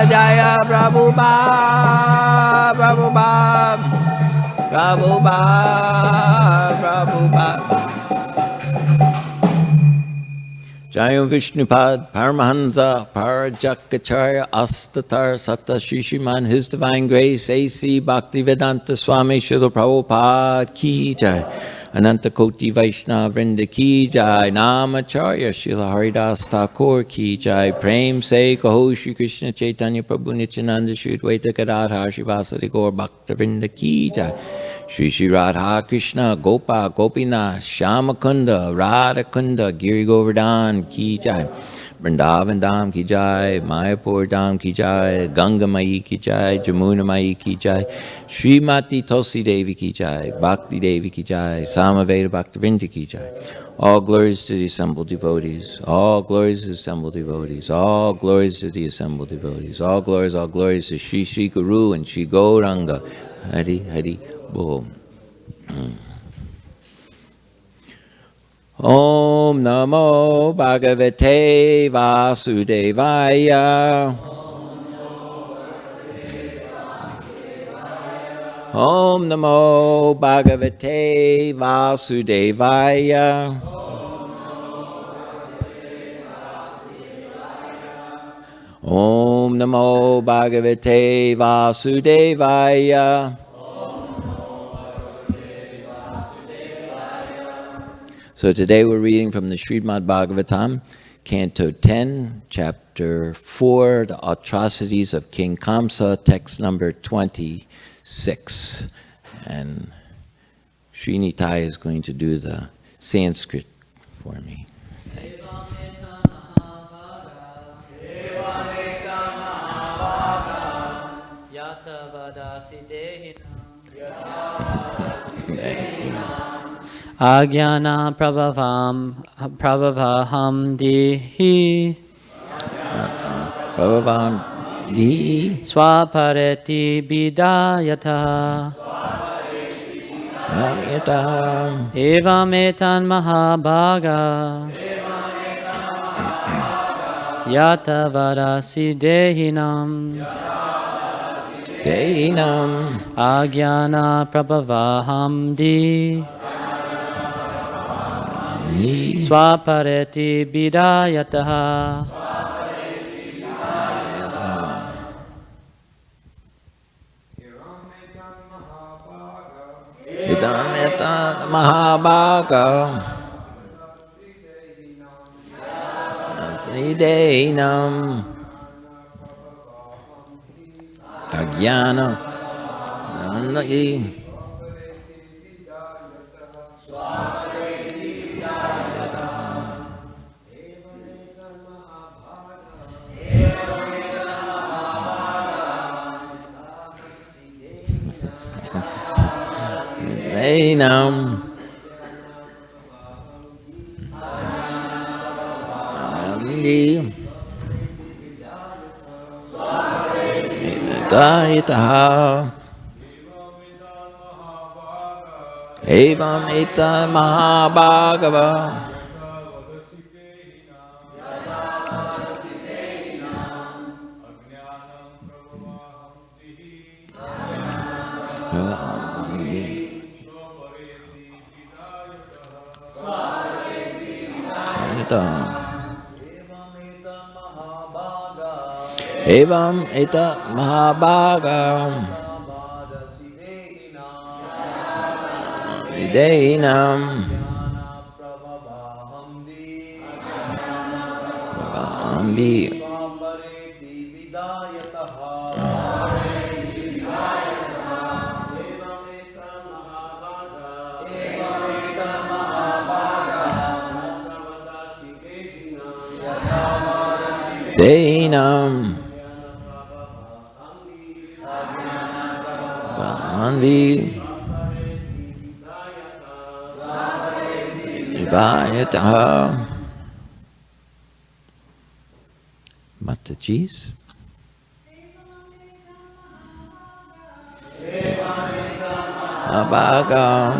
Jaya Prabhupada, Prabhupada, Prabhupada, Prabhupada. Jaya Vishnupad, Paramahansa, Parajakacharya, Astatar, Sata Shishiman, His Divine Grace, A.C. Bhaktivedanta Swami Srila Prabhupada Ki Jai, Ananta Koti Vaishnava Vrinda Ki Jai, Namacharya Srila Haridas Thakur Ki Jai, Prem Se Kaho Shri Krishna Chaitanya Prabhu Nityananda Shri Advaita Gadadhar Shivasari Gaur Bhakta Vrinda Ki Jai, Shri Shri Radha Krishna Gopa Gopinath Shyamakunda Radhakunda Giri Govardhan Ki Jai, Vrindavan Dham Ki Jai, Mayapur Dham Ki Jai, Ganga Mai Ki Jai, Jamuna Mai Ki Jai, Srimati Tulsi Devi Ki Jai, Bhakti Devi Ki Jai, Samaveda Bhaktivinoda Ki Jai. All glories to the assembled devotees, all glories to the assembled devotees, all glories to the assembled devotees, all glories to Shri Shri Guru and Shri Gauranga. Hari Hari Bol. Om Namo Bhagavate Vasudevaya. Om Namo Bhagavate Vasudevaya. Om Namo Bhagavate Vasudevaya. So today we're reading from the Srimad Bhagavatam, Canto 10, Chapter 4, The Atrocities of King Kamsa, text number 26. And Srinitai is going to do the Sanskrit for me. Agyana Prabhavaham Dihi Prabhavam Dihi Swapareti Bidayata Evametan Mahabhaga Yata Vadasi Dehinam Agyana Prabhavaham Dihi Swapareti Bidayataha. Idameta Mahabhaga Asidehinam Agyana Nandagi Ainam Amdi Daitaha Evam Eta Mahabhagava Evam Eta Mahabhaga Ideinam Ambi Deinam Anvi Vayataha Matajis Abhagam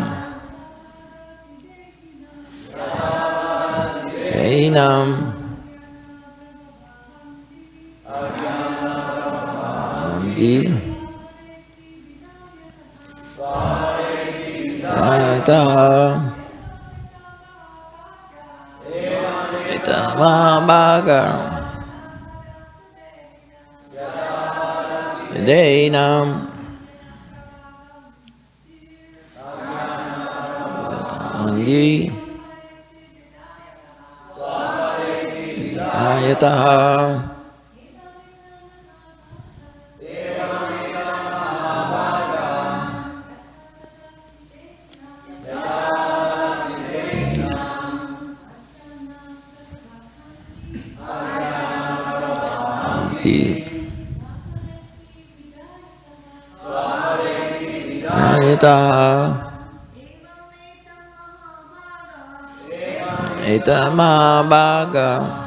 Deinam Di Yata Ita Mabaga Deynam Andi Ayataha Andi Ayataha Etama Baga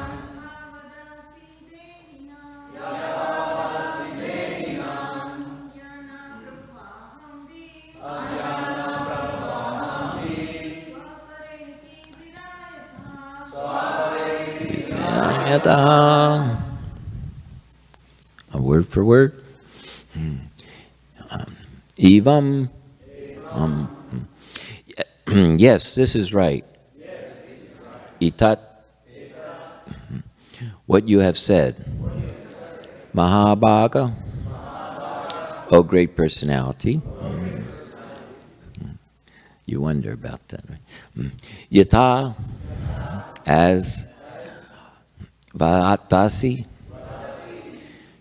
Yataha. A word for word. Evam. Yes, this is right. Itat. What you have said. Mahabhaga. Oh, great personality. You wonder about that, right? Yata. As. Vahatasi.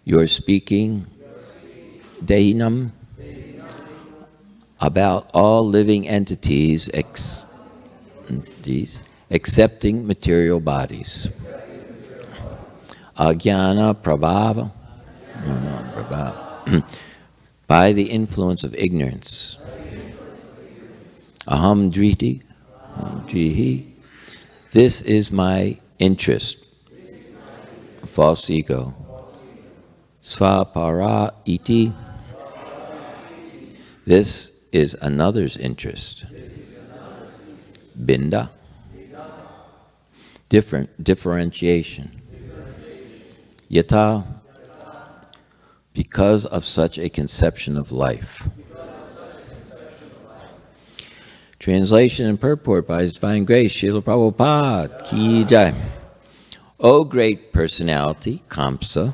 You're speaking. Dehinam. About all living entities accepting material bodies. Ajnana prabhava. By the influence of ignorance. Aham driti. This is my interest. False ego. Svapara iti. This is another's interest. Binda. Differentiation. Yata. Because of such a conception of life. Translation and purport by His Divine Grace, Srila Prabhupada Ki Jai. O great personality, Kamsa.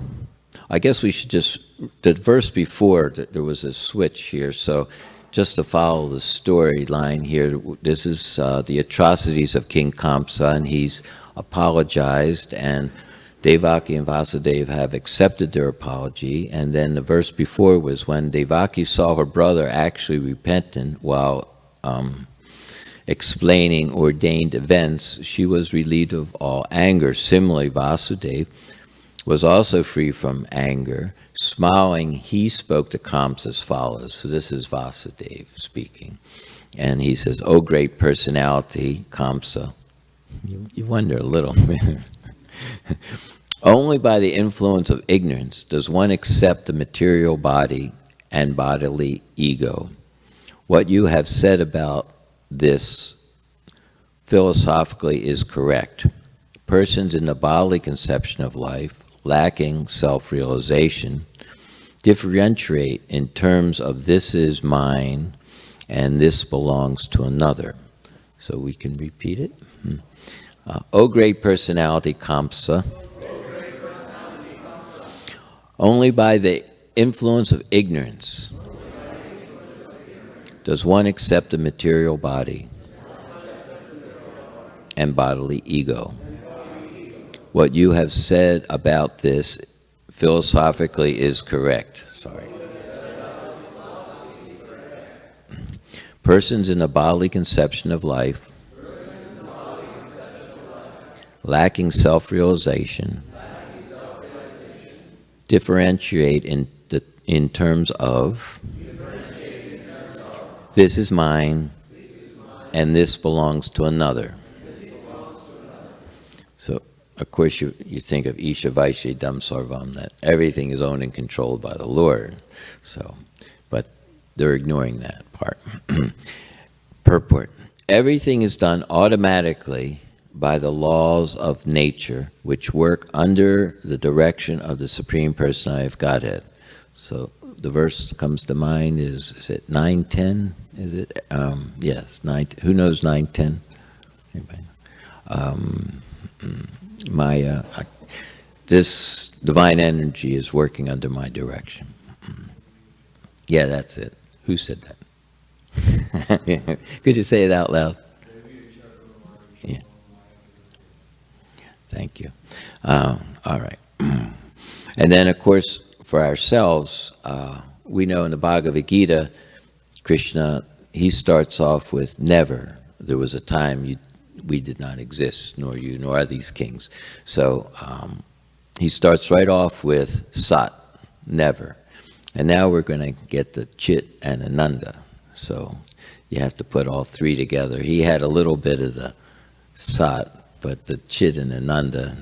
I guess we should just, the verse before, there was a switch here, so just to follow the storyline here, this is the atrocities of King Kamsa, and he's apologized, and Devaki and Vasudeva have accepted their apology, and then the verse before was when Devaki saw her brother actually repentant while explaining ordained events, she was relieved of all anger. Similarly, Vasudeva was also free from anger. Smiling, he spoke to Kamsa as follows. So this is Vasudeva speaking. And he says, "O great personality, Kamsa." You wonder a little. Only by the influence of ignorance does one accept the material body and bodily ego. What you have said about this philosophically is correct. Persons in the bodily conception of life, lacking self-realization, differentiate in terms of this is mine and this belongs to another. So we can repeat it. O great personality, Kamsa, only by the influence of ignorance does one accept the material body and bodily ego. What you have said about this philosophically is correct. Persons in the bodily conception of life, lacking self-realization, differentiate in terms of this is mine and this belongs to another. So, of course, you think of Isha Vaishya Dam Sarvam, that everything is owned and controlled by the Lord. So, but they're ignoring that part. Purport. Everything is done automatically by the laws of nature, which work under the direction of the Supreme Personality of Godhead. So the verse that comes to mind is it 9:10? Is it? Yes, 9. Who knows 9:10? Anybody? This divine energy is working under my direction. Yeah, that's it. Who said that? Could you say it out loud? Yeah. Thank you. All right. And then, of course, for ourselves, we know in the Bhagavad Gita, Krishna, he starts off with never. There was a time we did not exist, nor you, nor these kings. So he starts right off with Sat, never. And now we're going to get the Chit and Ananda. So you have to put all three together. He had a little bit of the Sat, but the Chit and Ananda,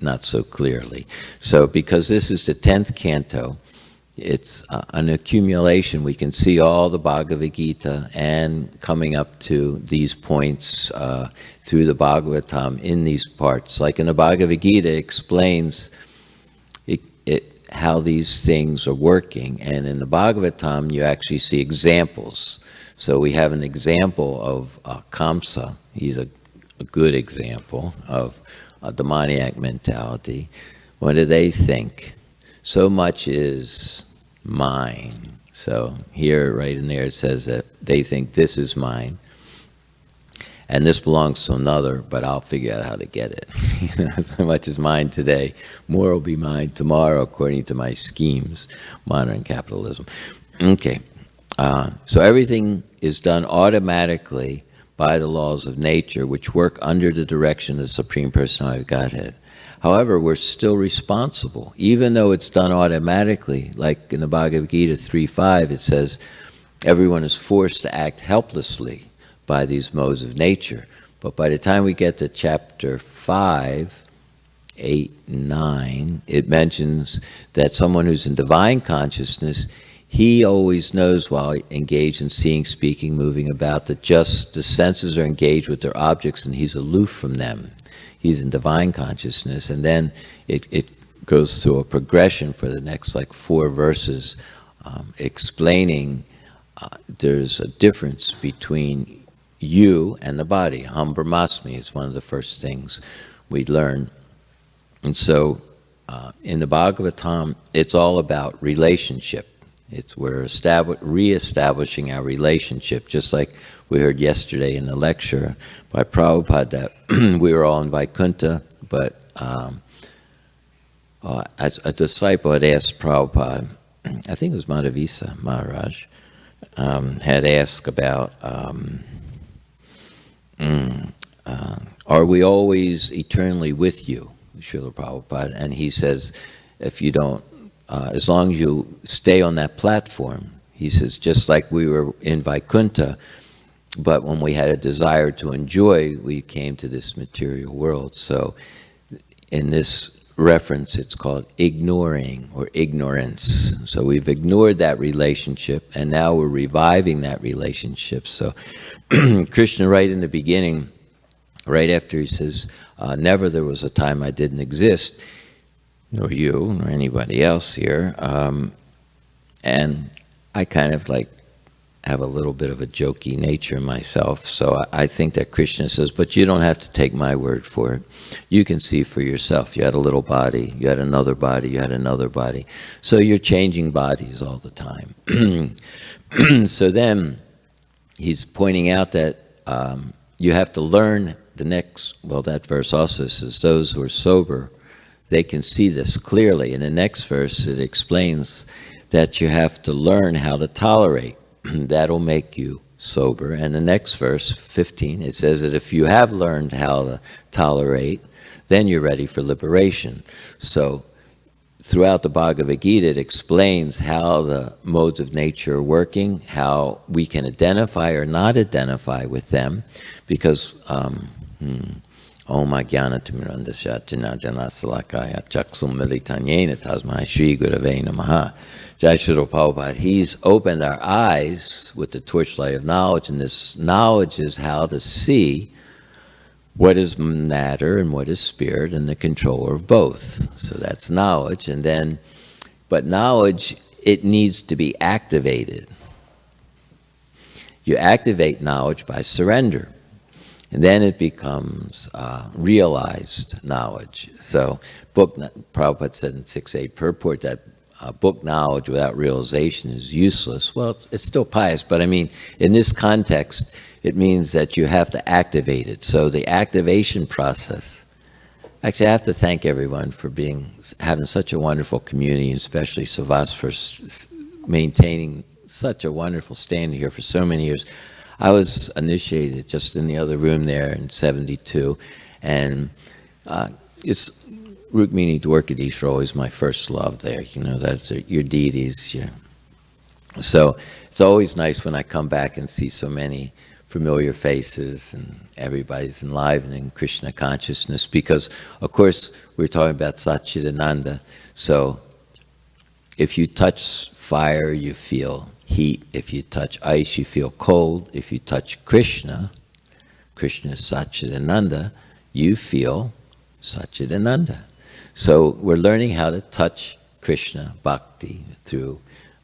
not so clearly. So because this is the 10th canto, it's an accumulation. We can see all the Bhagavad Gita and coming up to these points through the Bhagavatam in these parts. Like in the Bhagavad Gita, it explains how these things are working. And in the Bhagavatam, you actually see examples. So we have an example of Kamsa. He's a good example of a demoniac mentality. What do they think? So much is mine. So here, right in there, it says that they think this is mine, and this belongs to another, but I'll figure out how to get it. So much is mine today, more will be mine tomorrow, according to my schemes, modern capitalism. Okay, so everything is done automatically by the laws of nature, which work under the direction of the Supreme Personality of Godhead. However, we're still responsible, even though it's done automatically. Like in the Bhagavad Gita 3.5, it says, everyone is forced to act helplessly by these modes of nature. But by the time we get to chapter 5, 8, 9, it mentions that someone who's in divine consciousness, he always knows while engaged in seeing, speaking, moving about, that just the senses are engaged with their objects and he's aloof from them. He's in divine consciousness. And then it goes through a progression for the next 4 verses explaining there's a difference between you and the body. Ham Brahmasmi is one of the first things we learn. And so in the Bhagavatam, it's all about relationship. We're re-establishing our relationship, just like we heard yesterday in the lecture by Prabhupada that we were all in Vaikuntha, but as a disciple had asked Prabhupada, I think it was Madhavisa Maharaj, had asked about, are we always eternally with you, Srila Prabhupada? And he says, if you don't, as long as you stay on that platform, he says, just like we were in Vaikuntha, but when we had a desire to enjoy, we came to this material world. So in this reference, it's called ignoring or ignorance. So we've ignored that relationship, and now we're reviving that relationship. So Krishna, right in the beginning, right after he says, never there was a time I didn't exist, nor you, nor anybody else here. And I kind of have a little bit of a jokey nature myself. So I think that Krishna says, but you don't have to take my word for it. You can see for yourself. You had a little body, you had another body, you had another body. So you're changing bodies all the time. So then he's pointing out that you have to learn the next, well, that verse also says, those who are sober, they can see this clearly. In the next verse, it explains that you have to learn how to tolerate. That'll make you sober. And the next verse, 15, it says that if you have learned how to tolerate, then you're ready for liberation. So throughout the Bhagavad Gita, it explains how the modes of nature are working, how we can identify or not identify with them, because Om Ajnana Timirandasya Jnana Salakaya Chaksum Militanyena Tasmai Shri Gurave Namaha. Jai Shri Prabhupada, he's opened our eyes with the torchlight of knowledge, and this knowledge is how to see what is matter and what is spirit, and the controller of both. So that's knowledge. And then, but knowledge it needs to be activated. You activate knowledge by surrender. And then it becomes realized knowledge. So Prabhupada said in 6.8 purport that book knowledge without realization is useless. Well, it's still pious, but I mean, in this context, it means that you have to activate it. So the activation process, actually I have to thank everyone for having such a wonderful community, and especially Savas for maintaining such a wonderful standing here for so many years. I was initiated just in the other room there in 72, and it's Rukmini Dwarkadesh are always my first love there. You know, that's your deities. So it's always nice when I come back and see so many familiar faces and everybody's enlivening Krishna consciousness, because, of course, we're talking about Satchidananda. So if you touch fire, you feel heat. If you touch ice, you feel cold. If you touch Krishna, Krishna is Satchidananda, you feel Satchidananda. So we're learning how to touch Krishna bhakti through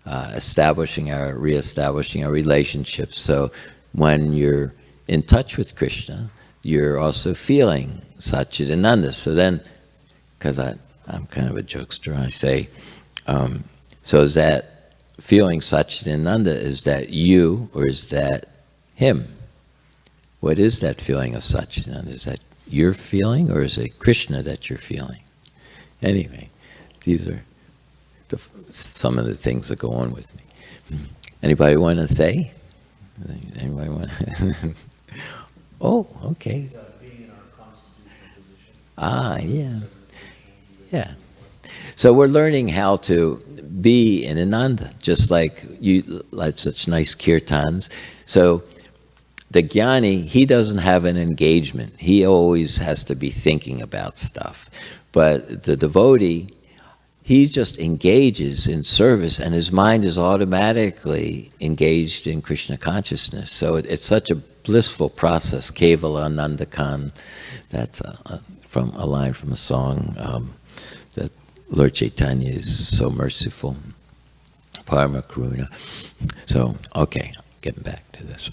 reestablishing our relationships. So when you're in touch with Krishna, you're also feeling Satchidananda. So then, because I'm kind of a jokester, I say, so is that feeling Satchidananda, is that you or is that him? What is that feeling of Satchidananda? Is that your feeling or is it Krishna that you're feeling? Anyway, these are some of the things that go on with me. Anybody want to say? Anybody want? Oh, okay. Being in our constitutional position. Yeah. Yeah. So we're learning how to be in Ananda, just like you, like such nice kirtans. So the jnani, he doesn't have an engagement. He always has to be thinking about stuff. But the devotee, he just engages in service, and his mind is automatically engaged in Krishna consciousness. So it's such a blissful process. Kevala Nandakan, that's from a line from a song that Lord Chaitanya is so merciful. Parama Karuna. So, okay, getting back to this.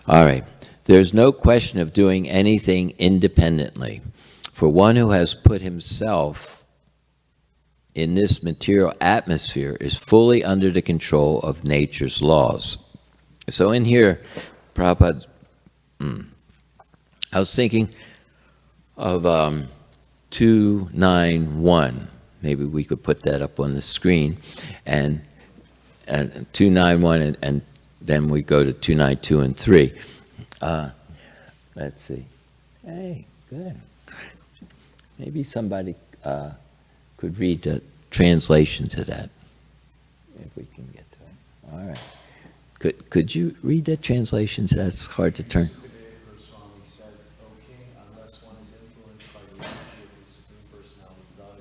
All right. There's no question of doing anything independently. For one who has put himself in this material atmosphere is fully under the control of nature's laws. So in here, Prabhupada, I was thinking of 291. Maybe we could put that up on the screen. And 291, and then we go to 292 and 3. Let's see. Hey, good. Maybe somebody could read the translation to that, if we can get to it. All right. Could you read that translation? That's hard to turn. Swami said, "O King, unless one is influenced by the energy of the Supreme Personality of God,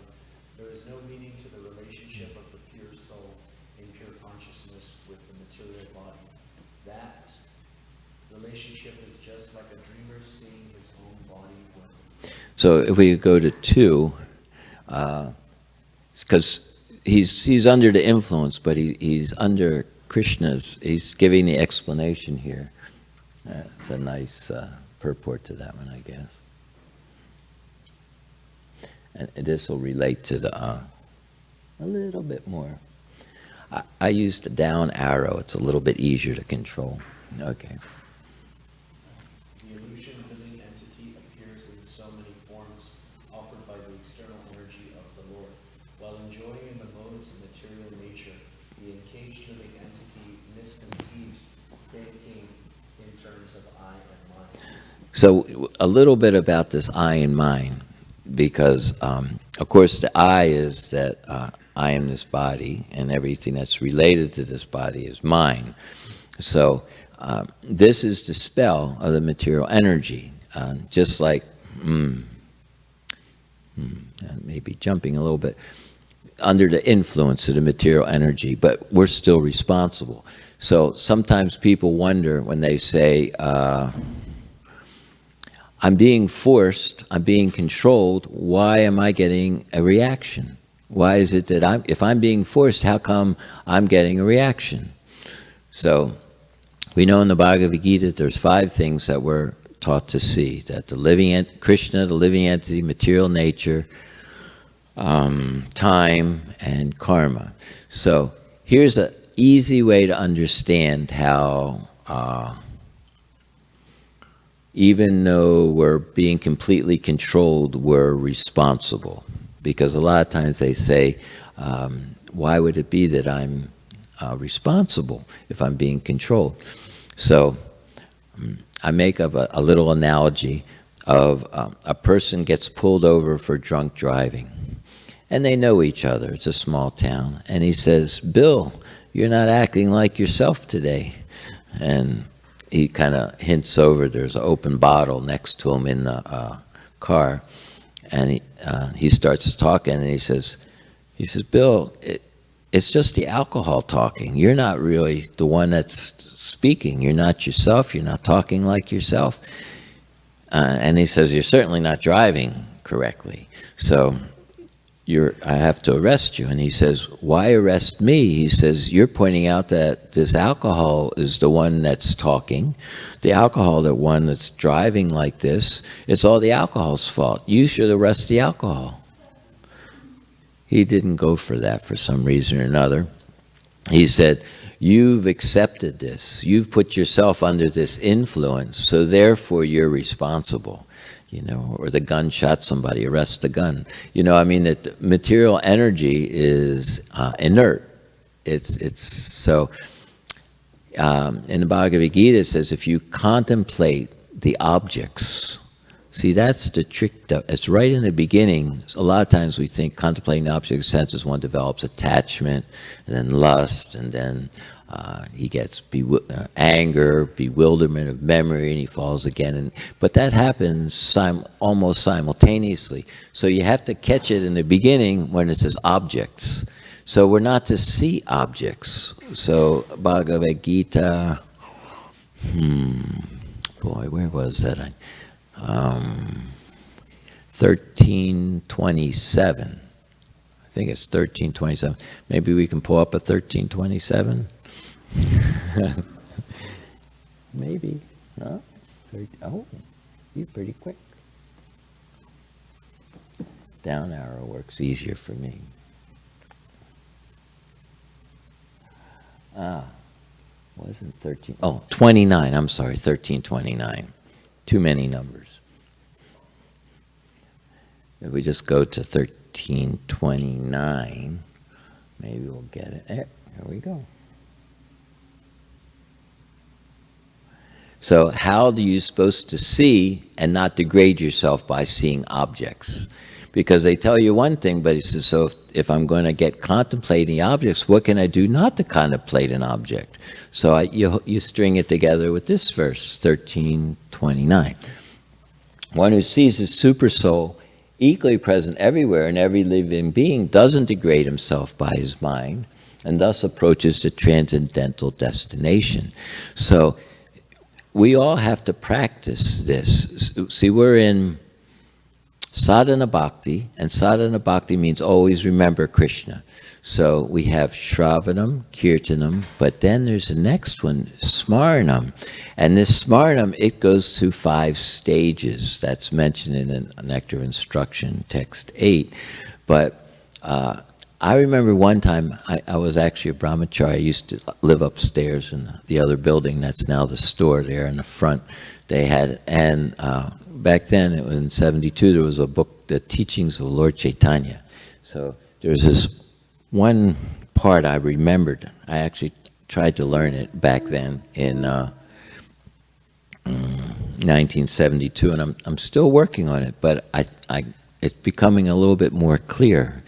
there is no meaning to the relationship of the pure soul in pure consciousness with the material body. That relationship is just like a dreamer seeing his own body when." So if we go to 2, because he's under the influence, but he's under Krishna's, he's giving the explanation here. It's a nice purport to that one, I guess. And this will relate to the, a little bit more. I used the down arrow. It's a little bit easier to control. Okay. The illusion living entity appears in so many forms offered by the external energy of the Lord. While enjoying in the modes of material nature, the encaged living entity misconceives thinking in terms of I and mine. So a little bit about this I and mine, because of course the I is that I am this body, and everything that's related to this body is mine. So this is the spell of the material energy, just like, maybe jumping a little bit, under the influence of the material energy, but we're still responsible. So sometimes people wonder when they say, I'm being forced, I'm being controlled, why am I getting a reaction? Why is it that if I'm being forced, how come I'm getting a reaction? So we know in the Bhagavad Gita there's 5 things that we're taught to see, that the living Krishna, the living entity, material nature, time, and karma. So here's an easy way to understand how even though we're being completely controlled, we're responsible. Because a lot of times they say, why would it be that I'm responsible if I'm being controlled? So I make up a little analogy of a person gets pulled over for drunk driving. And they know each other. It's a small town. And he says, Bill, you're not acting like yourself today. And he kind of hints over, there's an open bottle next to him in the car. And he starts talking, and he says, Bill, it's just the alcohol talking. You're not really the one that's speaking. You're not yourself. You're not talking like yourself. And he says, you're certainly not driving correctly. So I have to arrest you. And he says, why arrest me? He says, you're pointing out that this alcohol is the one that's talking. The alcohol, the one that's driving like this, it's all the alcohol's fault. You should arrest the alcohol. He didn't go for that for some reason or another. He said, you've accepted this. You've put yourself under this influence, so therefore you're responsible. Or the gun shot somebody, arrest the gun. That material energy is inert. It's so. In the Bhagavad Gita, it says if you contemplate the objects, see, that's the trick. It's right in the beginning. A lot of times we think contemplating the object of senses, one develops attachment, and then lust, and then he gets anger, bewilderment of memory, and he falls again. But that happens almost simultaneously. So you have to catch it in the beginning when it says objects. So we're not to see objects. So Bhagavad Gita, boy, where was that? 1327. I think it's 1327. Maybe we can pull up a 1327. Maybe. No? Oh, you're pretty quick. Down arrow works easier for me. Wasn't 13? Oh, 29. I'm sorry, 1329. Too many numbers. If we just go to 1329, maybe we'll get it. There we go. So how are you supposed to see and not degrade yourself by seeing objects? Because they tell you one thing, but he says, so if I'm going to get contemplating objects, what can I do not to contemplate an object? So you string it together with this verse, 1329. One who sees his super soul equally present everywhere in every living being doesn't degrade himself by his mind and thus approaches the transcendental destination. So we all have to practice this. See, we're in sadhana bhakti, and sadhana bhakti means always remember Krishna. So we have Shravanam, Kirtanam, but then there's the next one, Smaranam. And this Smaranam, it goes through 5 stages. That's mentioned in the Nectar of Instruction, text 8. But I remember one time, I was actually a brahmachari. I used to live upstairs in the other building. That's now the store there in the front. They had, and back then, in 72, there was a book, The Teachings of Lord Chaitanya. So there's this one part I remembered. I actually tried to learn it back then in 1972, and I'm still working on it, but it's becoming a little bit more clear.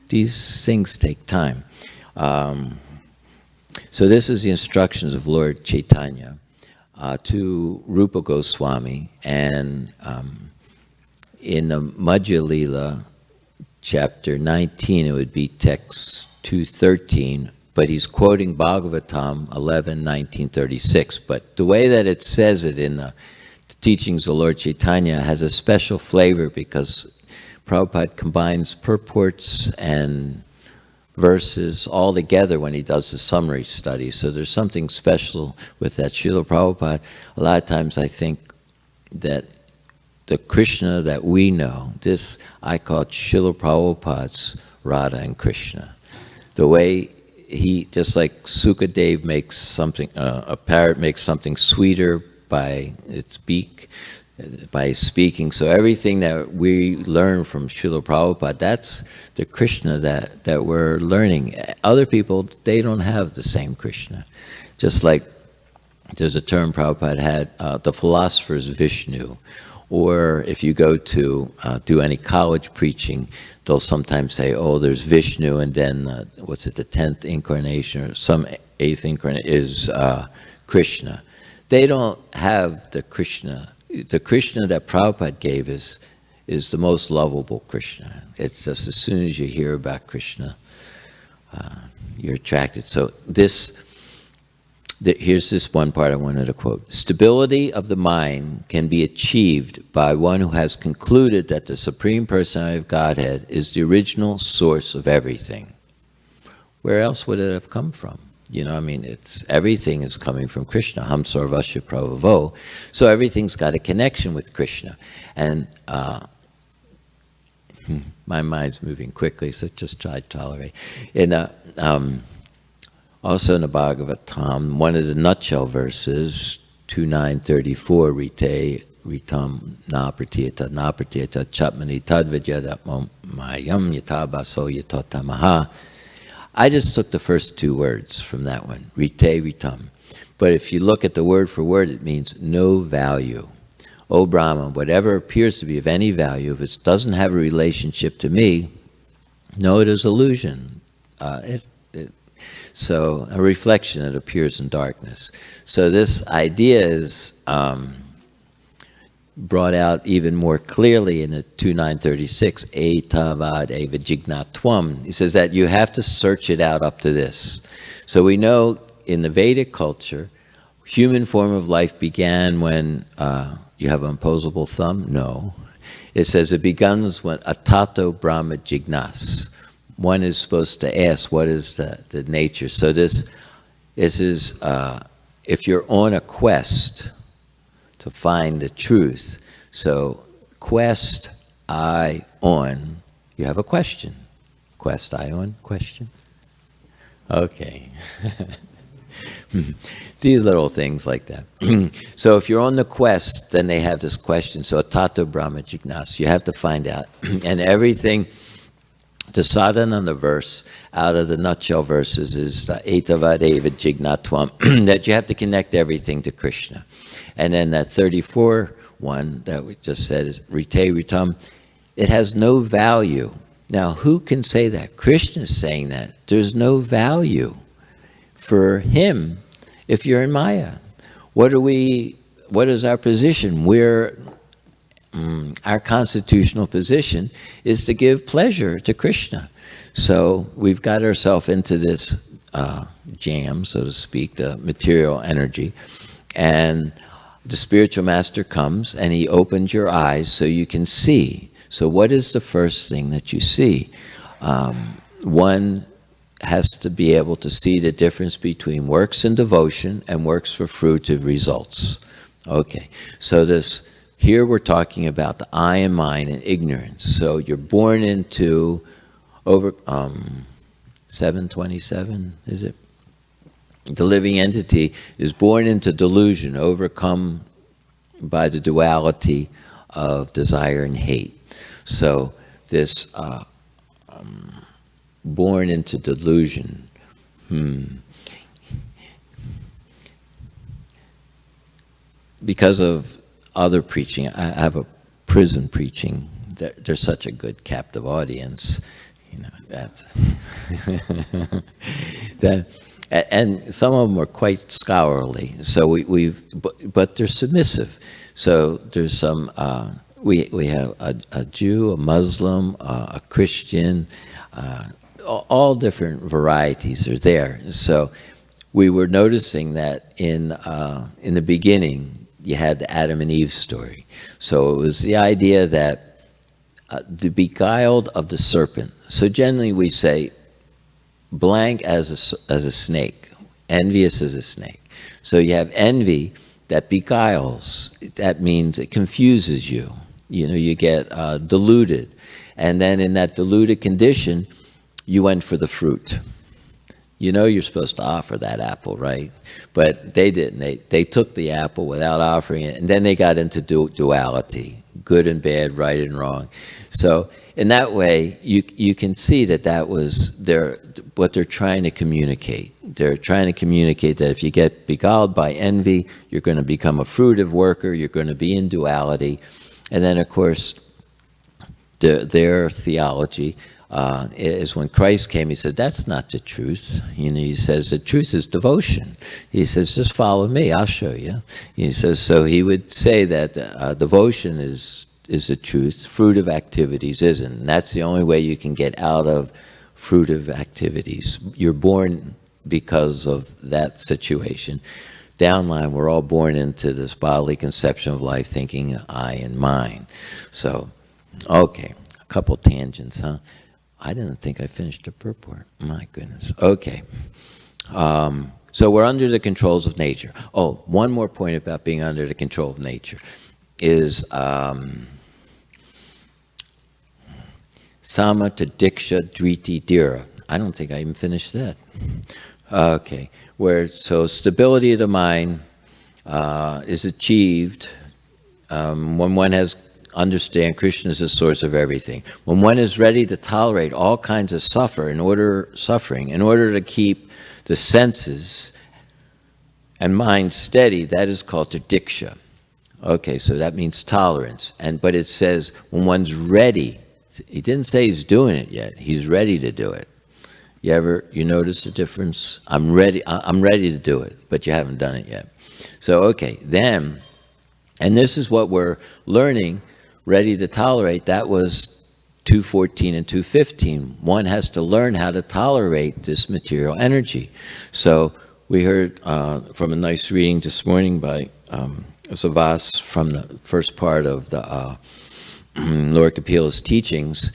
These things take time. So this is the instructions of Lord Chaitanya to Rupa Goswami, and in the Madhya Lila, chapter 19, it would be text 213, but he's quoting Bhagavatam 11:1936. But the way that it says it in the teachings of Lord Chaitanya has a special flavor, because Prabhupada combines purports and verses all together when he does the summary study. So there's something special with that. Srila Prabhupada, a lot of times I think that the Krishna that we know, this I call Srila Prabhupada's Radha and Krishna. The way he, just like Sukadev makes something, a parrot makes something sweeter by its beak, by speaking. So everything that we learn from Srila Prabhupada, that's the Krishna that we're learning. Other people, they don't have the same Krishna. Just like there's a term Prabhupada had, the philosopher's Vishnu. Or if you go to do any college preaching, they'll sometimes say, oh, there's Vishnu, and then, what's it, the 10th incarnation, or some 8th incarnation is Krishna. They don't have the Krishna. The Krishna that Prabhupada gave us is the most lovable Krishna. It's just as soon as you hear about Krishna, you're attracted. So here's this one part I wanted to quote. Stability of the mind can be achieved by one who has concluded that the Supreme Personality of Godhead is the original source of everything. Where else would it have come from? You know, I mean, everything is coming from Krishna. Ham sarvasya prabhavo. So everything's got a connection with Krishna. And my mind's moving quickly, so just try to tolerate. Also in the Bhagavatam, one of the nutshell verses, 2.9.34, Rite, Ritam, Napratiyata, Napratiyata, Chapmani, Tadvidyada, Mayam, Yatabaso, Yatatamaha. I just took the first two words from that one, Rite, Ritam. But if you look at the word for word, it means no value. O Brahma, whatever appears to be of any value, if it doesn't have a relationship to me, no, it is illusion. So a reflection that appears in darkness. So this idea is brought out even more clearly in the 2.9.36, etavad eva jignatvam. He says that you have to search it out up to this. So we know in the Vedic culture, human form of life began when you have an opposable thumb? No. It says it begins when atato brahma jignas. One is supposed to ask, what is the nature? So this is, if you're on a quest to find the truth, so quest, I, on, you have a question. Quest, I, on, question? Okay. These little things like that. So if you're on the quest, then they have this question. So atato brahma jignas, you have to find out. And everything, the sadhana on the verse, out of the nutshell verses, is the etavad eva jignatvam, that you have to connect everything to Krishna. And then that 34 one that we just said is rite ritam, it has no value. Now, who can say that? Krishna is saying that. There's no value for him if you're in Maya. What is our position? Our constitutional position is to give pleasure to Krishna. So we've got ourselves into this jam, so to speak, the material energy. And the spiritual master comes and he opens your eyes so you can see. So what is the first thing that you see? One has to be able to see the difference between works and devotion and works for fruitive results. Okay, so here we're talking about the I and mine and ignorance. So you're born into 727, is it? The living entity is born into delusion, overcome by the duality of desire and hate. So this born into delusion. Because of other preaching, I have a prison preaching. They're such a good captive audience, you know. And some of them are quite scholarly. So but they're submissive. So there's some. We have a Jew, a Muslim, a Christian, all different varieties are there. So we were noticing that in the beginning, you had the Adam and Eve story. So it was the idea that the beguiled of the serpent. So generally we say blank as a snake, envious as a snake. So you have envy that beguiles. That means it confuses you. You know, you get deluded. And then in that deluded condition, you went for the fruit. You know you're supposed to offer that apple, right? But they didn't. They took the apple without offering it, and then they got into duality, good and bad, right and wrong. So in that way, you can see that was what they're trying to communicate. They're trying to communicate that if you get beguiled by envy, you're going to become a fruitive worker, you're going to be in duality. And then, of course, their theology is when Christ came, he said, that's not the truth. You know, he says, the truth is devotion. He says, just follow me, I'll show you. He says, so he would say that devotion is the truth, fruitive activities isn't. And that's the only way you can get out of fruitive activities. You're born because of that situation. Downline, we're all born into this bodily conception of life, thinking I and mine. So, okay, a couple tangents, huh? I didn't think I finished the purport. My goodness. Okay. So we're under the controls of nature. Oh, one more point about being under the control of nature is Samata Diksha Driti Dhira. I don't think I even finished that. Okay. So stability of the mind is achieved when one has understand Krishna is the source of everything. When one is ready to tolerate all kinds of suffering in order to keep the senses and mind steady, that is called diksha. Okay, so that means tolerance. But it says when one's ready. He didn't say he's doing it yet. He's ready to do it. You notice the difference? I'm ready to do it, but you haven't done it yet. So okay, then, and this is what we're learning. Ready to tolerate, that was 214 and 215. One has to learn how to tolerate this material energy. So we heard from a nice reading this morning by Savas from the first part of the Lord Kapila's teachings,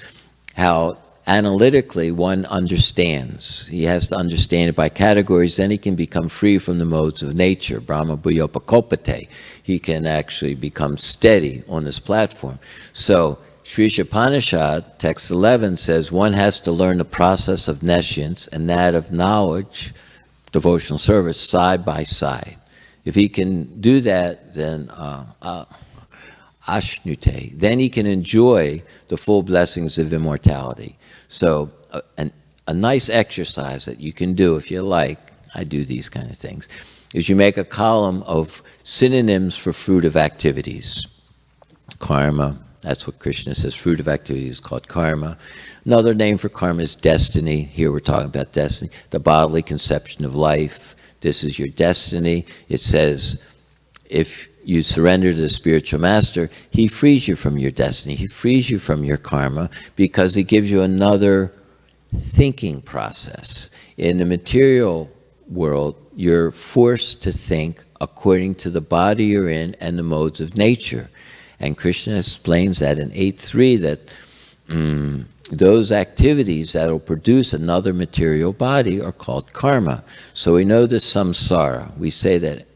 how analytically one understands. He has to understand it by categories, then he can become free from the modes of nature, Brahma Bhuyopakopate. He can actually become steady on this platform. So, Sri Upanishad, text 11, says one has to learn the process of nescience and that of knowledge, devotional service, side by side. If he can do that, then ashnute, then he can enjoy the full blessings of immortality. So a nice exercise that you can do if you like, I do these kind of things, is you make a column of synonyms for fruitive activities. Karma, that's what Krishna says, fruitive activities is called karma. Another name for karma is destiny. Here we're talking about destiny, the bodily conception of life. This is your destiny. It says, if you surrender to the spiritual master, he frees you from your destiny. He frees you from your karma because he gives you another thinking process. In the material world, you're forced to think according to the body you're in and the modes of nature. And Krishna explains that in 8.3 that those activities that will produce another material body are called karma. So we know the samsara. We say that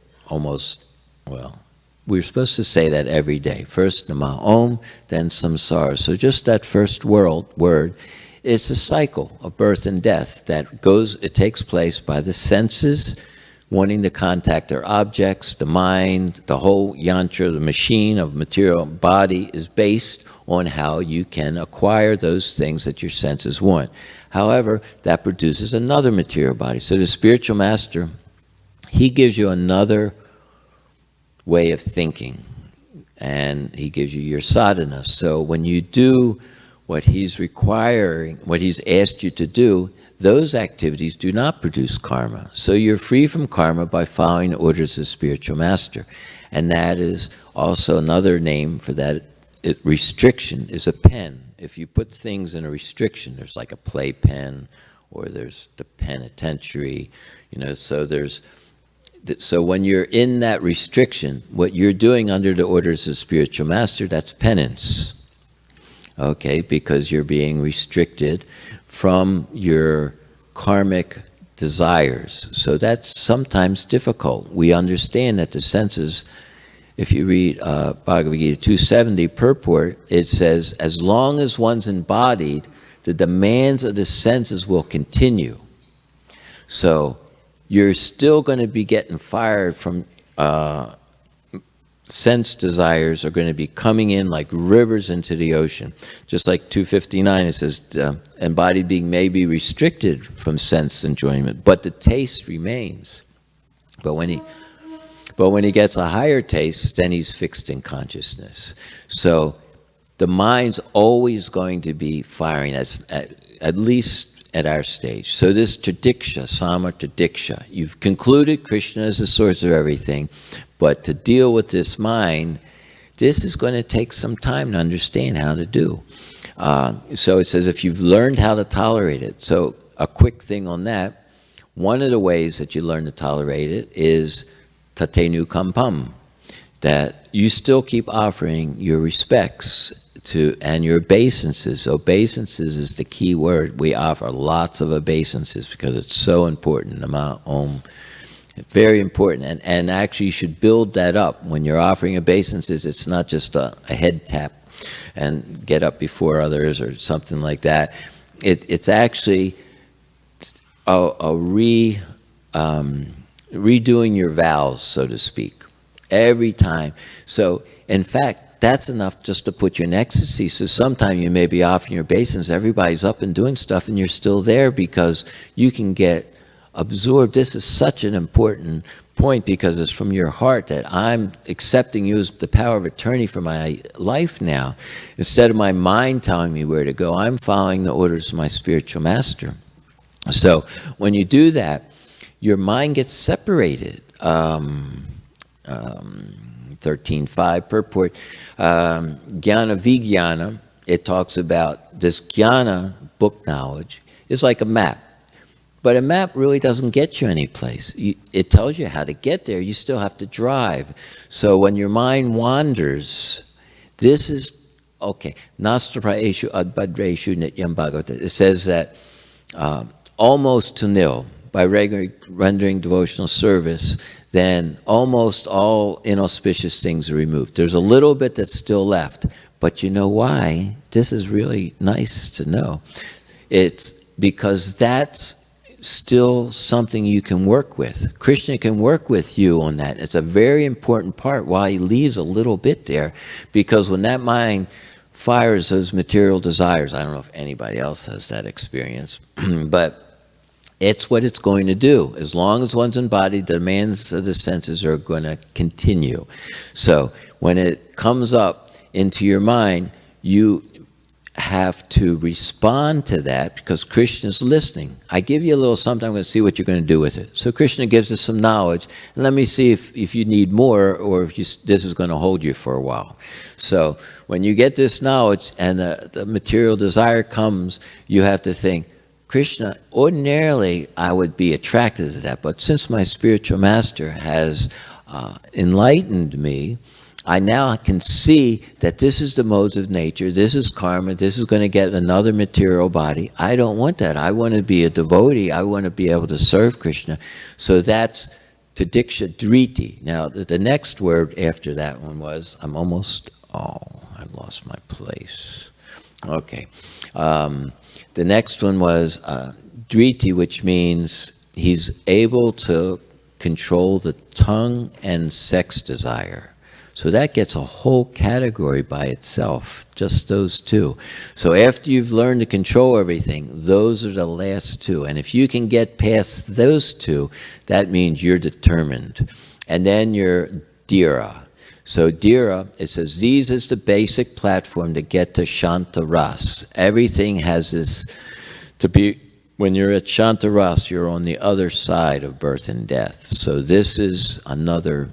we're supposed to say that every day. First Nama Om, then samsara. So just that first word, it's a cycle of birth and death it takes place by the senses wanting to contact their objects, the mind, the whole yantra, the machine of material body is based on how you can acquire those things that your senses want. However, that produces another material body. So the spiritual master, he gives you another way of thinking, and he gives you your sadhana. So when you do what he's requiring, what he's asked you to do, those activities do not produce karma. So you're free from karma by following the orders of the spiritual master. And that is also another name for that. Restriction is a pen. If you put things in a restriction, there's like a play pen, or there's the penitentiary, so when you're in that restriction, what you're doing under the orders of the spiritual master, that's penance. okay, because you're being restricted from your karmic desires. So that's sometimes difficult. We understand that the senses, if you read Bhagavad Gita 270 purport, it says, as long as one's embodied, the demands of the senses will continue. So you're still going to be getting fired from sense desires are going to be coming in like rivers into the ocean. Just like 259, it says, embodied being may be restricted from sense enjoyment, but the taste remains. But when he gets a higher taste, then he's fixed in consciousness. So the mind's always going to be firing, at least at our stage. So this tradiksha, sama tradiksha, you've concluded Krishna is the source of everything, but to deal with this mind, this is going to take some time to understand how to do. So it says if you've learned how to tolerate it. So a quick thing on that, one of the ways that you learn to tolerate it is tatenu kampam, that you still keep offering your respects to and your obeisances. Obeisances is the key word. We offer lots of obeisances because it's so important. Nama Om. Very important, and actually you should build that up. When you're offering obeisances, it's not just a head tap and get up before others or something like that. It's actually redoing your vows, so to speak, every time. So, in fact, that's enough just to put you in ecstasy. So sometimes you may be offering your obeisance, everybody's up and doing stuff, and you're still there because you can get absorbed. This is such an important point because it's from your heart that I'm accepting you as the power of attorney for my life now. Instead of my mind telling me where to go, I'm following the orders of my spiritual master. So when you do that, your mind gets separated. 13.5 purport. Jnana Vijnana, it talks about this jnana, book knowledge, is like a map. But a map really doesn't get you any place. It tells you how to get there. You still have to drive. So when your mind wanders, this is, okay, nastrapraeshu adbadreshu nityam bhagavata. It says that almost to nil, by regularly rendering devotional service, then almost all inauspicious things are removed. There's a little bit that's still left. But you know why? This is really nice to know. It's because that's still something you can work with. Krishna can work with you on that. It's a very important part why he leaves a little bit there, because when that mind fires those material desires, I don't know if anybody else has that experience, but it's what it's going to do. As long as one's embodied, the demands of the senses are going to continue. So when it comes up into your mind, you have to respond to that because Krishna is listening. I give you a little something, I'm going to see what you're going to do with it. So Krishna gives us some knowledge, and let me see if you need more or if this is going to hold you for a while. So when you get this knowledge and the material desire comes, you have to think, Krishna, ordinarily I would be attracted to that, but since my spiritual master has enlightened me, I now can see that this is the modes of nature, this is karma, this is going to get another material body. I don't want that. I want to be a devotee. I want to be able to serve Krishna. So that's Tadiksha Driti. Now, the next word after that one was, I lost my place. Okay. The next one was Driti, which means he's able to control the tongue and sex desire. So that gets a whole category by itself, just those two. So after you've learned to control everything, those are the last two. And if you can get past those two, that means you're determined. And then you're dhira. So dhira, it says, these is the basic platform to get to Shanta Ras. Everything has this, to be, when you're at Shanta Ras, you're on the other side of birth and death. So this is another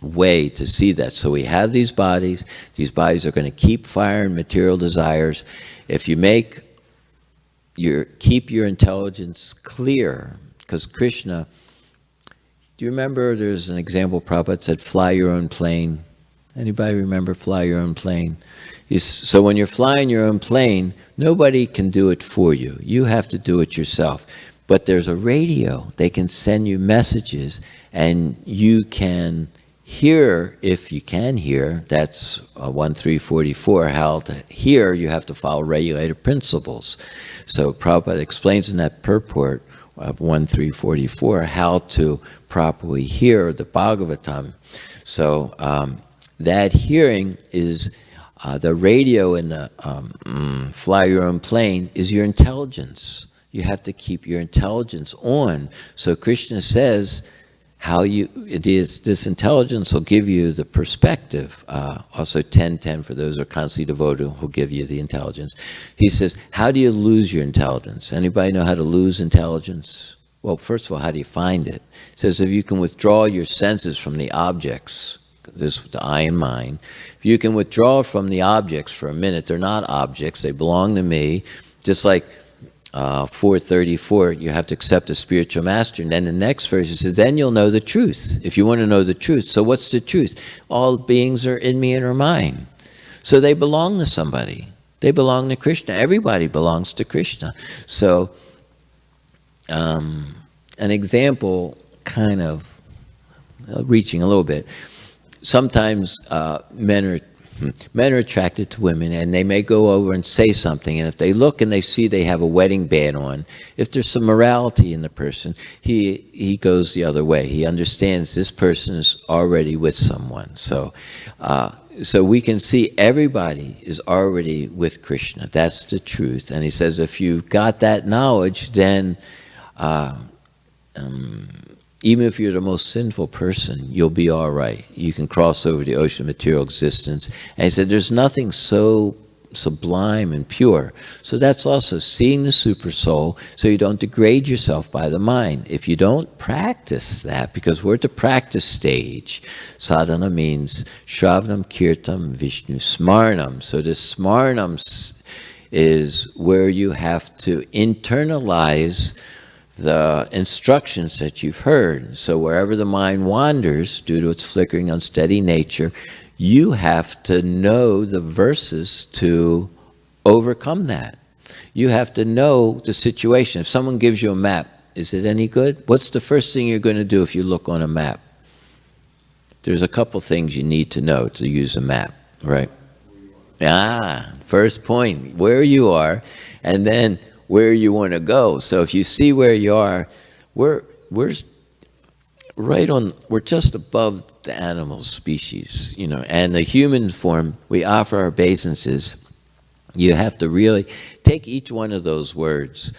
way to see that. So we have these bodies are going to keep firing material desires. If you keep your intelligence clear, because Krishna, do you remember there's an example Prabhupada said, fly your own plane? Anybody remember fly your own plane? So when you're flying your own plane, nobody can do it for you. You have to do it yourself. But there's a radio. They can send you messages, and you can hear, if you can hear, that's 1344, how to hear, you have to follow regulated principles. So Prabhupada explains in that purport of 1344 how to properly hear the Bhagavatam. So that hearing is the radio in the fly your own plane is your intelligence. You have to keep your intelligence on. So Krishna says how this intelligence will give you the perspective. Also 10:10 for those who are constantly devoted will give you the intelligence. He says, how do you lose your intelligence? Anybody know how to lose intelligence? Well, first of all, how do you find it? He says if you can withdraw your senses from the objects, this the I and mind, if you can withdraw from the objects for a minute, they're not objects, they belong to me, just like 434, you have to accept a spiritual master. And then the next verse, it says, then you'll know the truth, if you want to know the truth. So what's the truth? All beings are in me and are mine. So they belong to somebody. They belong to Krishna. Everybody belongs to Krishna. So an example, kind of reaching a little bit, sometimes men are attracted to women, and they may go over and say something, and if they look and they see they have a wedding band on, if there's some morality in the person, he goes the other way. He understands this person is already with someone. So we can see everybody is already with Krishna. That's the truth. And he says if you've got that knowledge, then even if you're the most sinful person, you'll be all right. You can cross over the ocean of material existence. And he said there's nothing so sublime and pure. So that's also seeing the super soul so you don't degrade yourself by the mind. If you don't practice that, because we're at the practice stage, sadhana means shravanam, kirtam, Vishnu smarnam. So this smarnam is where you have to internalize the instructions that you've heard. So wherever the mind wanders, due to its flickering, unsteady nature, you have to know the verses to overcome that. You have to know the situation. If someone gives you a map, is it any good? What's the first thing you're going to do if you look on a map? There's a couple things you need to know to use a map, right? First point, where you are, and then where you want to go. So if you see where you are, we're just above the animal species, and the human form, we offer our obeisances. You have to really take each one of those words,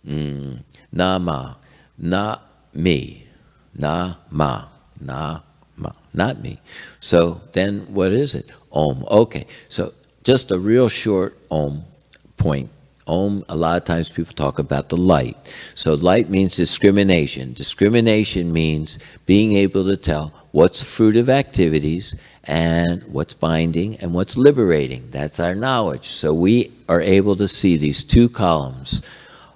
nama, not me, na-ma, na-ma, not me. So then what is it? Om. Okay, so just a real short Om point. Om, a lot of times people talk about the light. So light means discrimination. Discrimination means being able to tell what's fruitive activities and what's binding and what's liberating. That's our knowledge. So we are able to see these two columns.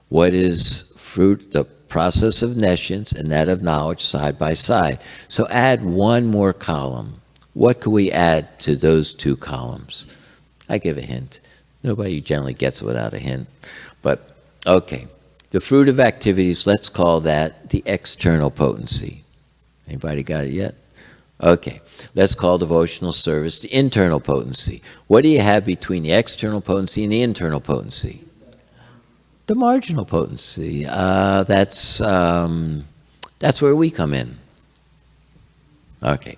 What is fruit, the process of nescience, and that of knowledge side by side. So add one more column. What could we add to those two columns? I give a hint. Nobody generally gets it without a hint. But, okay, the fruit of activities, let's call that the external potency. Anybody got it yet? Okay, let's call devotional service the internal potency. What do you have between the external potency and the internal potency? The marginal potency. That's where we come in. Okay,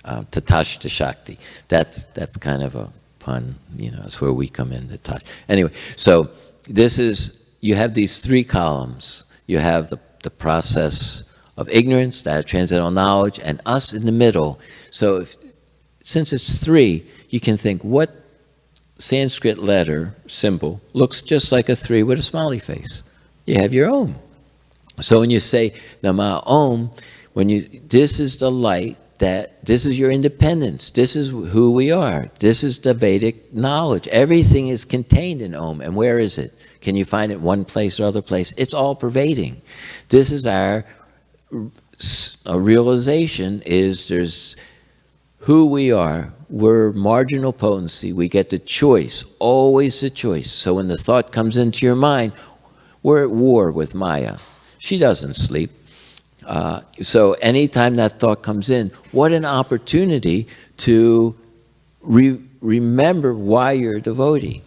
tatashta shakti. That's kind of a pun, that's where we come in, the touch. Anyway, so you have these three columns. You have the process of ignorance, that of transcendental knowledge, and us in the middle. So since it's three, you can think, what Sanskrit letter, symbol, looks just like a 3 with a smiley face? You have your Om. So when you say Nama Om, this is the light, this is your independence, this is who we are, this is the Vedic knowledge. Everything is contained in Om. And where is it? Can you find it one place or other place? It's all pervading. This is our realization, is there's who we are, we're marginal potency. We get the choice, always the choice. So when the thought comes into your mind, we're at war with Maya. She doesn't sleep. So anytime that thought comes in, what an opportunity to remember why you're a devotee.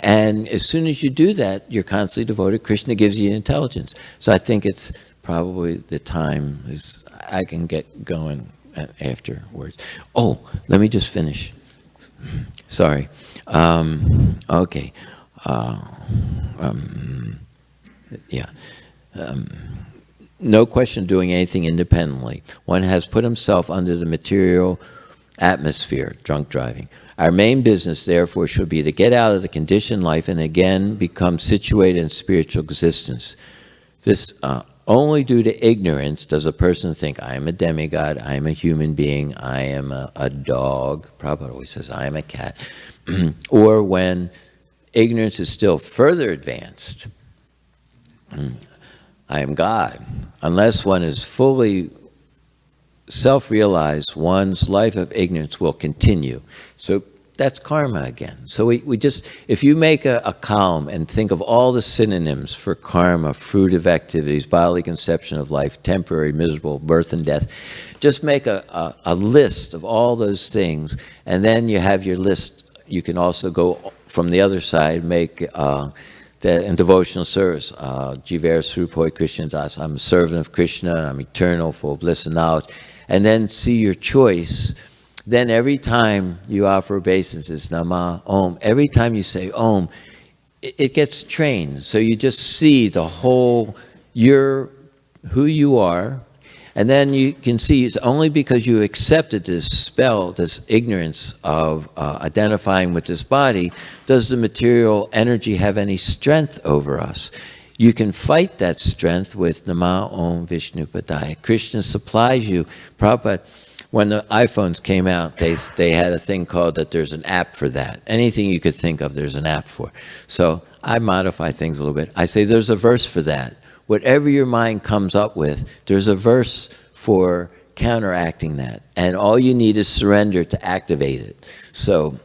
And as soon as you do that, you're constantly devoted. Krishna gives you intelligence. So I think it's probably the time is I can get going afterwards. Oh, let me just finish. Sorry. Okay. No question doing anything independently. One has put himself under the material atmosphere, drunk driving. Our main business, therefore, should be to get out of the conditioned life and again become situated in spiritual existence. This only due to ignorance does a person think, I am a demigod, I am a human being, I am a dog. Prabhupada always says, I am a cat. Or when ignorance is still further advanced, I am God. Unless one is fully self-realized, one's life of ignorance will continue. So that's karma again. So we just, if you make a column and think of all the synonyms for karma, fruitive activities, bodily conception of life, temporary, miserable, birth and death, just make a list of all those things, and then you have your list. You can also go from the other side, make that in devotional service, Jiver Srupoi Krishna Das, I'm a servant of Krishna, I'm eternal, full of bliss and knowledge. And then see your choice. Then every time you offer obeisances, Nama, Om, every time you say Om, it gets trained. So you just see the whole, who you are, and then you can see it's only because you accepted this spell, this ignorance of identifying with this body, does the material energy have any strength over us. You can fight that strength with Nama Om Vishnu Padaya. Krishna supplies you. Prabhupada, when the iPhones came out, they had a thing called that there's an app for that. Anything you could think of, there's an app for. So I modify things a little bit. I say there's a verse for that. Whatever your mind comes up with, there's a verse for counteracting that. And all you need is surrender to activate it. So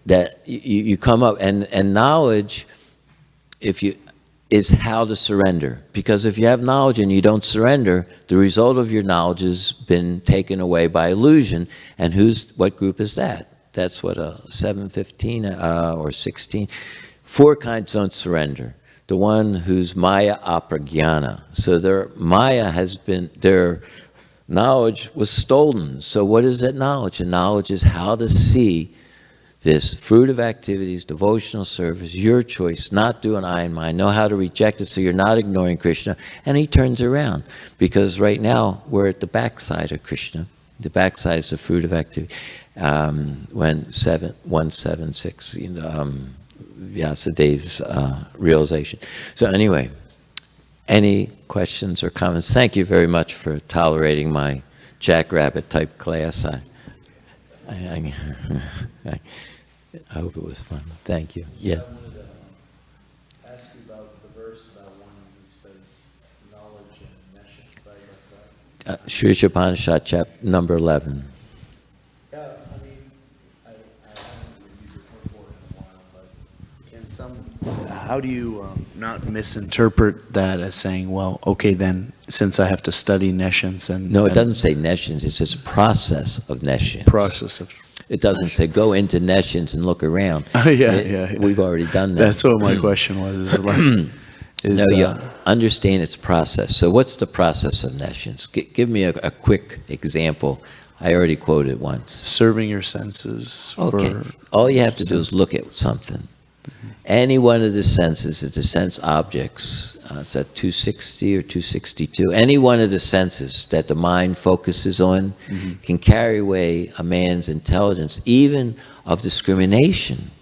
that you come up, and knowledge, is how to surrender. Because if you have knowledge and you don't surrender, the result of your knowledge has been taken away by illusion. And what group is that? That's what, 715 or 16. 4 kinds don't surrender. The one who's Maya Apragyana. So their Maya their knowledge was stolen. So what is that knowledge? And knowledge is how to see this fruit of activities, devotional service, your choice, not do an I in mind, know how to reject it so you're not ignoring Krishna. And he turns around, because right now we're at the backside of Krishna. The backside is the fruit of activity. When 176, Vyasadev's realization. So anyway, any questions or comments? Thank you very much for tolerating my jackrabbit type class. I hope it was fun. Thank you. Yeah. I wanted to ask you about the verse about one who says knowledge and nescience side by side. Sri Upanishad chapter number 11. Yeah, I mean, I haven't reviewed your report in a while, but how do you not misinterpret that as saying, well, okay, then since I have to study nescience and... No, it doesn't say nescience. It says process of nescience. Process of... It doesn't say go into nescience and look around. Yeah. We've already done that. That's what my question was. You understand its process. So what's the process of nescience? Give me a quick example. I already quoted once. Serving your senses. Okay. All you have to do is look at something. Any one of the senses, it's the sense objects, it's at 260 or 262. Any one of the senses that the mind focuses on can carry away a man's intelligence, even of discrimination.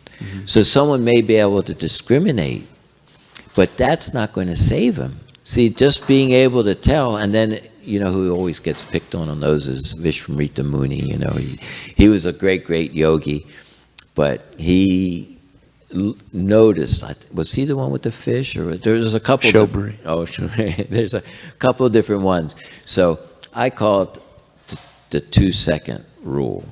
So someone may be able to discriminate, but that's not going to save him. See, just being able to tell, and then, who always gets picked on those is Vishwamrita Muni. He was a great, great yogi, but he noticed, was he the one with the fish, or there's a couple Shobri. There's a couple of different ones. So I call it the 2-second rule.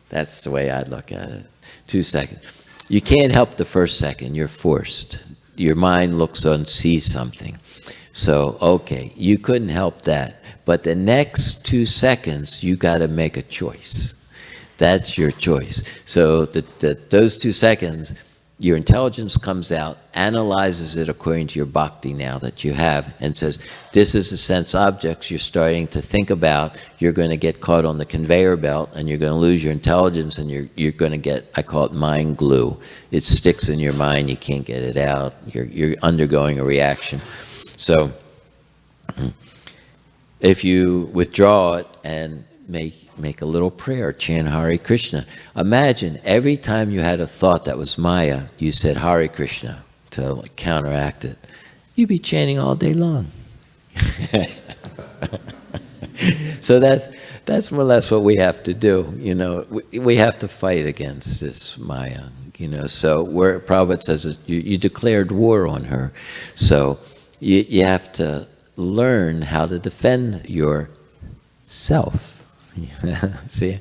That's the way I look at it. 2 seconds. You can't help the first second. You're forced. Your mind looks and sees something. So, okay, you couldn't help that. But the next 2 seconds, you got to make a choice. That's your choice. So those 2 seconds, your intelligence comes out, analyzes it according to your bhakti now that you have, and says, this is the sense objects you're starting to think about. You're going to get caught on the conveyor belt, and you're going to lose your intelligence, and you're going to get, I call it mind glue. It sticks in your mind. You can't get it out. You're undergoing a reaction. So if you withdraw it and make a little prayer, chant Hare Krishna. Imagine every time you had a thought that was Maya, you said Hare Krishna to counteract it. You'd be chanting all day long. So that's more or less what we have to do. You know, we have to fight against this Maya. You know, so where Prabhupada says you declared war on her. So you have to learn how to defend yourself. See,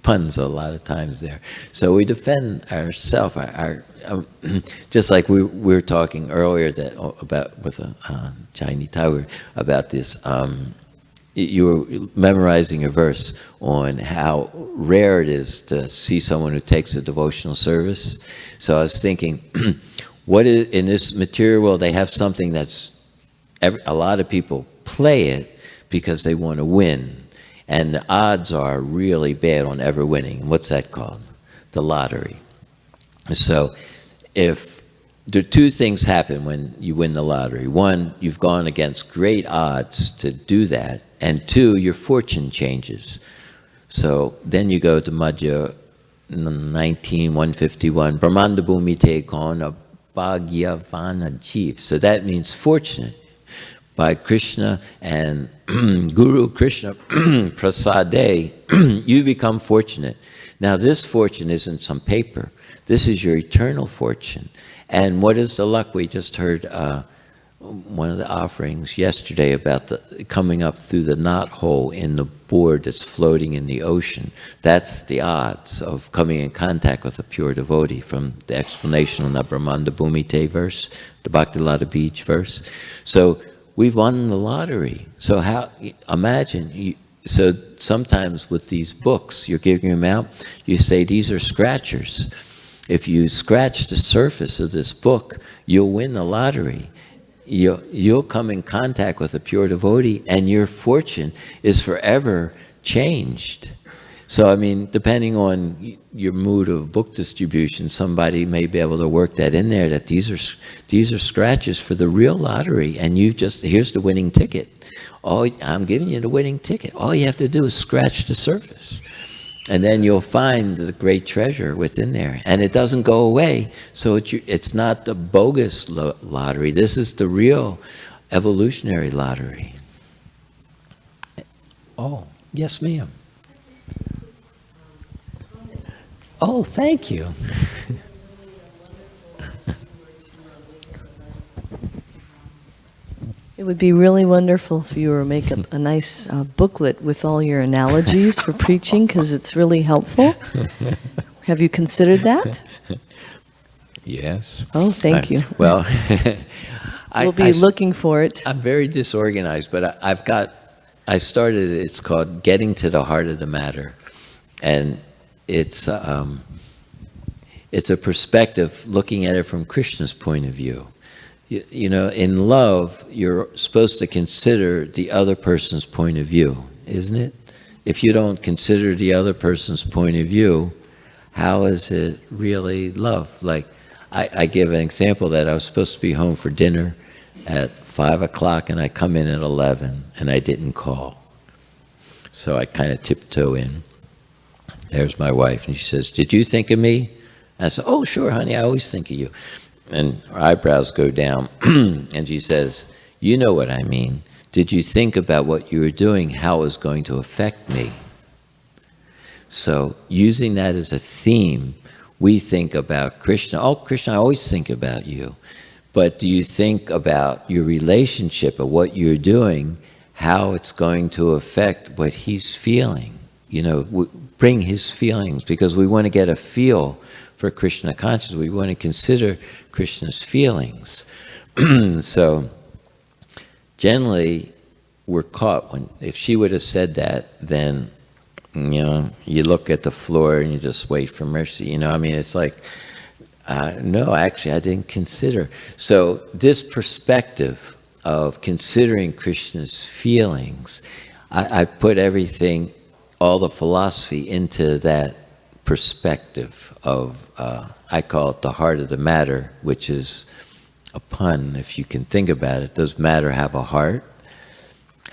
puns a lot of times there. So we defend ourselves. Just like we were talking earlier about with Chinese Tower about this. You were memorizing a verse on how rare it is to see someone who takes a devotional service. So I was thinking, what is, in this material world, they have something that's a lot of people play it because they want to win. And the odds are really bad on ever winning. And what's that called? The lottery. So if there are 2 things happen when you win the lottery. 1, you've gone against great odds to do that. And 2, your fortune changes. So then you go to Madhya 19:151. Brahmanda bhumi te kona bhagyavana jeev. So that means fortunate. By Krishna and Guru Krishna Prasade, you become fortunate. Now this fortune isn't some paper. This is your eternal fortune. And what is the luck? We just heard one of the offerings yesterday about the coming up through the knot hole in the board that's floating in the ocean. That's the odds of coming in contact with a pure devotee from the explanation on the Brahmanda Bhumite verse, the Bhaktilata Beach verse. So we've won the lottery. So imagine, so sometimes with these books, you're giving them out, you say these are scratchers. If you scratch the surface of this book, you'll win the lottery. You'll come in contact with a pure devotee, and your fortune is forever changed. So, I mean, depending on your mood of book distribution, somebody may be able to work that in there, that these are scratches for the real lottery, and here's the winning ticket. I'm giving you the winning ticket. All you have to do is scratch the surface. And then you'll find the great treasure within there. And it doesn't go away. So it's not the bogus lottery. This is the real evolutionary lottery. Oh, yes, ma'am. Oh, thank you. It would be really wonderful if you were to make a nice booklet with all your analogies for preaching, because it's really helpful. Have you considered that? Yes. Oh, thank you. Well, we'll be looking for it. I'm very disorganized, but I started, it's called Getting to the Heart of the Matter. And it's a perspective looking at it from Krishna's point of view. You know, in love, you're supposed to consider the other person's point of view, isn't it? If you don't consider the other person's point of view, how is it really love? Like, I give an example that I was supposed to be home for dinner at 5 o'clock, and I come in at 11, and I didn't call. So I kind of tiptoe in. There's my wife, and she says, "Did you think of me?" I said, "Oh, sure, honey, I always think of you." And her eyebrows go down, and she says, "You know what I mean. Did you think about what you were doing, how it was going to affect me?" So using that as a theme, we think about Krishna. Oh, Krishna, I always think about you. But do you think about your relationship of what you're doing, how it's going to affect what he's feeling? You know, bring his feelings, because we want to get a feel for Krishna consciousness. We want to consider Krishna's feelings. So generally, we're caught when, if she would have said that, then, you know, you look at the floor and you just wait for mercy. You know, I mean, it's like, no, actually, I didn't consider. So this perspective of considering Krishna's feelings, I put everything, all the philosophy into that perspective of, I call it the heart of the matter, which is a pun, if you can think about it. Does matter have a heart?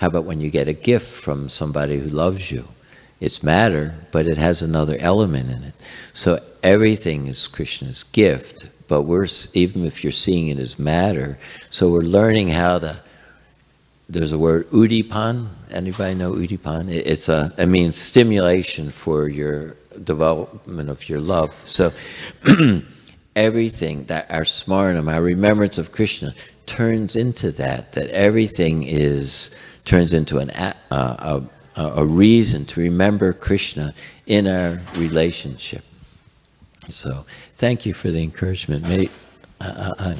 How about when you get a gift from somebody who loves you? It's matter, but it has another element in it. So everything is Krishna's gift, but even if you're seeing it as matter, so we're learning how to, there's a word, udipan. Anybody know udipan? It means stimulation for your development of your love. So everything, that our smaranam, our remembrance of Krishna, turns into that everything turns into a reason to remember Krishna in our relationship. So thank you for the encouragement, mate. I'm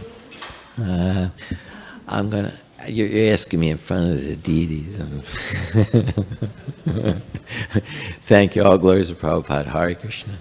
gonna. You're asking me in front of the deities. Thank you. All glories to Prabhupada. Hare Krishna.